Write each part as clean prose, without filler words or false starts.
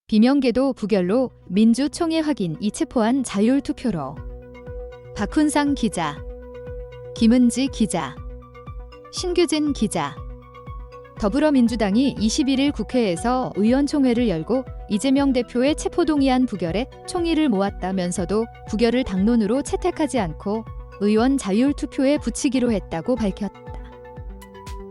비명계도 부결로 민주총회 확인 이체포한 자율투표로. 박훈상 기자, 김은지 기자, 신규진 기자. 더불어민주당이 21일 국회에서 의원총회를 열고 이재명 대표의 체포동의안 부결에 총의를 모았다면서도 부결을 당론으로 채택하지 않고 의원 자율투표에 붙이기로 했다고 밝혔다.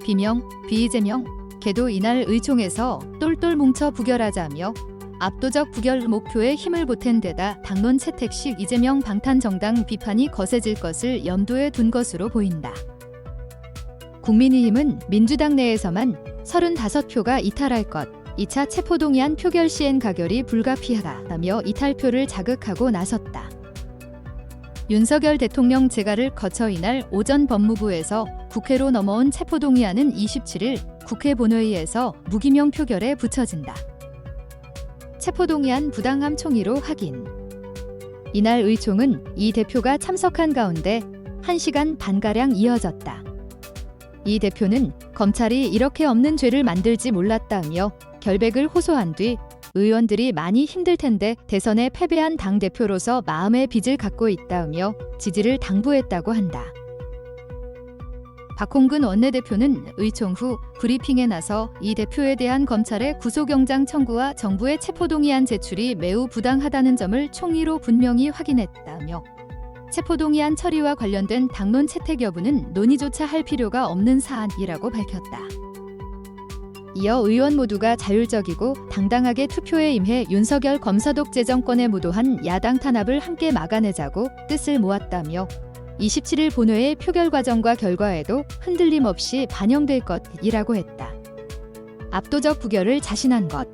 비명, 비이재명, 개도 이날 의총에서 똘똘 뭉쳐 부결하자며 압도적 부결 목표에 힘을 보탠 데다 당론 채택 시 이재명 방탄정당 비판이 거세질 것을 염두에 둔 것으로 보인다. 국민의힘은 민주당 내에서만 35표가 이탈할 것, 2차 체포동의안 표결 시엔 가결이 불가피하다며 이탈표를 자극하고 나섰다. 윤석열 대통령 재가를 거쳐 이날 오전 법무부에서 국회로 넘어온 체포동의안은 27일 국회 본회의에서 무기명 표결에 붙여진다. 체포동의안 부당함 총의로 확인. 이날 의총은 이 대표가 참석한 가운데 1시간 반가량 이어졌다. 이 대표는 검찰이 이렇게 없는 죄를 만들지 몰랐다며 결백을 호소한 뒤 의원들이 많이 힘들 텐데 대선에 패배한 당대표로서 마음의 빚을 갖고 있다며 지지를 당부했다고 한다. 박홍근 원내대표는 의총 후 브리핑에 나서 이 대표에 대한 검찰의 구속영장 청구와 정부의 체포동의안 제출이 매우 부당하다는 점을 총의로 분명히 확인했다며 체포동의안 처리와 관련된 당론 채택 여부는 논의조차 할 필요가 없는 사안이라고 밝혔다. 이어 의원 모두가 자율적이고 당당하게 투표에 임해 윤석열 검사독재 정권에 무도한 야당 탄압을 함께 막아내자고 뜻을 모았다며 27일 본회의 표결 과정과 결과에도 흔들림 없이 반영될 것이라고 했다. 압도적 부결을 자신한 것.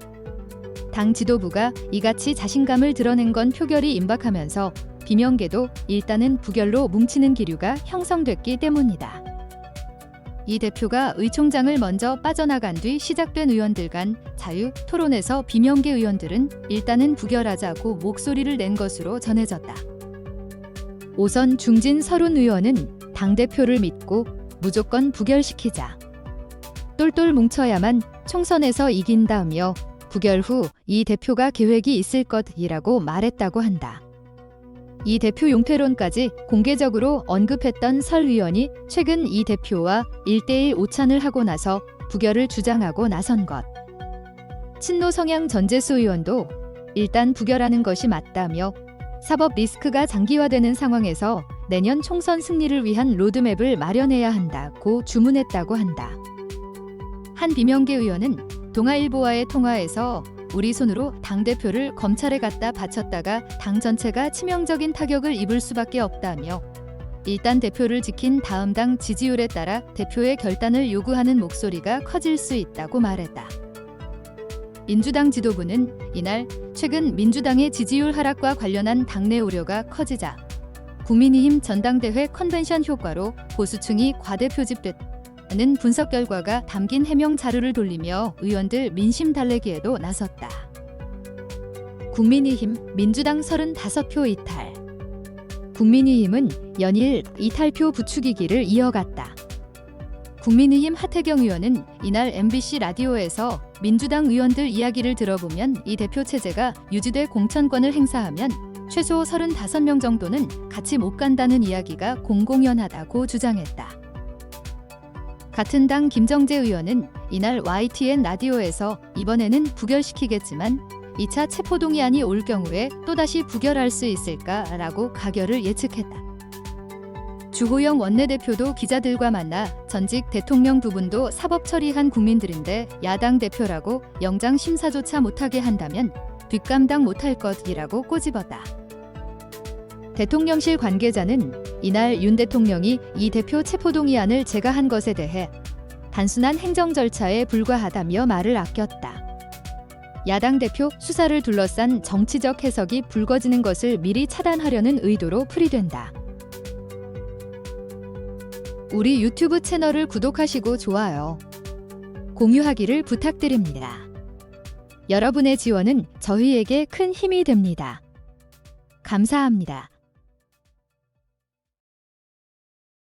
당 지도부가 이같이 자신감을 드러낸 건 표결이 임박하면서 비명계도 일단은 부결로 뭉치는 기류가 형성됐기 때문이다. 이 대표가 의총장을 먼저 빠져나간 뒤 시작된 의원들 간 자유 토론에서 비명계 의원들은 일단은 부결하자고 목소리를 낸 것으로 전해졌다. 오선 중진 서른 의원은 당대표를 믿고 무조건 부결시키자. 똘똘 뭉쳐야만 총선에서 이긴다며 부결 후 이 대표가 계획이 있을 것이라고 말했다고 한다. 이 대표 용퇴론까지 공개적으로 언급했던 설 의원이 최근 이 대표와 1대1 오찬을 하고 나서 부결을 주장하고 나선 것. 친노 성향 전재수 의원도 일단 부결하는 것이 맞다며 사법 리스크가 장기화되는 상황에서 내년 총선 승리를 위한 로드맵을 마련해야 한다고 주문했다고 한다. 한 비명계 의원은 동아일보와의 통화에서 우리 손으로 당대표를 검찰에 갖다 바쳤다가 당 전체가 치명적인 타격을 입을 수밖에 없다며 일단 대표를 지킨 다음 당 지지율에 따라 대표의 결단을 요구하는 목소리가 커질 수 있다고 말했다. 민주당 지도부는 이날 최근 민주당의 지지율 하락과 관련한 당내 우려가 커지자 국민의힘 전당대회 컨벤션 효과로 보수층이 과대표집됐다는 분석 결과가 담긴 해명 자료를 돌리며 의원들 민심 달래기에도 나섰다. 국민의힘 민주당 35표 이탈. 국민의힘은 연일 이탈표 부추기기를 이어갔다. 국민의힘 하태경 의원은 이날 MBC 라디오에서 민주당 의원들 이야기를 들어보면 이 대표 체제가 유지돼 공천권을 행사하면 최소 35명 정도는 같이 못 간다는 이야기가 공공연하다고 주장했다. 같은 당 김정재 의원은 이날 YTN 라디오에서 이번에는 부결시키겠지만 2차 체포동의안이 올 경우에 또다시 부결할 수 있을까라고 가결을 예측했다. 주호영 원내대표도 기자들과 만나 전직 대통령 두 분도 사법 처리한 국민들인데 야당 대표라고 영장 심사조차 못하게 한다면 뒷감당 못할 것이라고 꼬집었다. 대통령실 관계자는 이날 윤 대통령이 이 대표 체포동의안을 제거한 것에 대해 단순한 행정 절차에 불과하다며 말을 아꼈다. 야당 대표 수사를 둘러싼 정치적 해석이 불거지는 것을 미리 차단하려는 의도로 풀이된다. 우리 유튜브 채널을 구독하시고 좋아요, 공유하기를 부탁드립니다. 여러분의 지원은 저희에게 큰 힘이 됩니다. 감사합니다.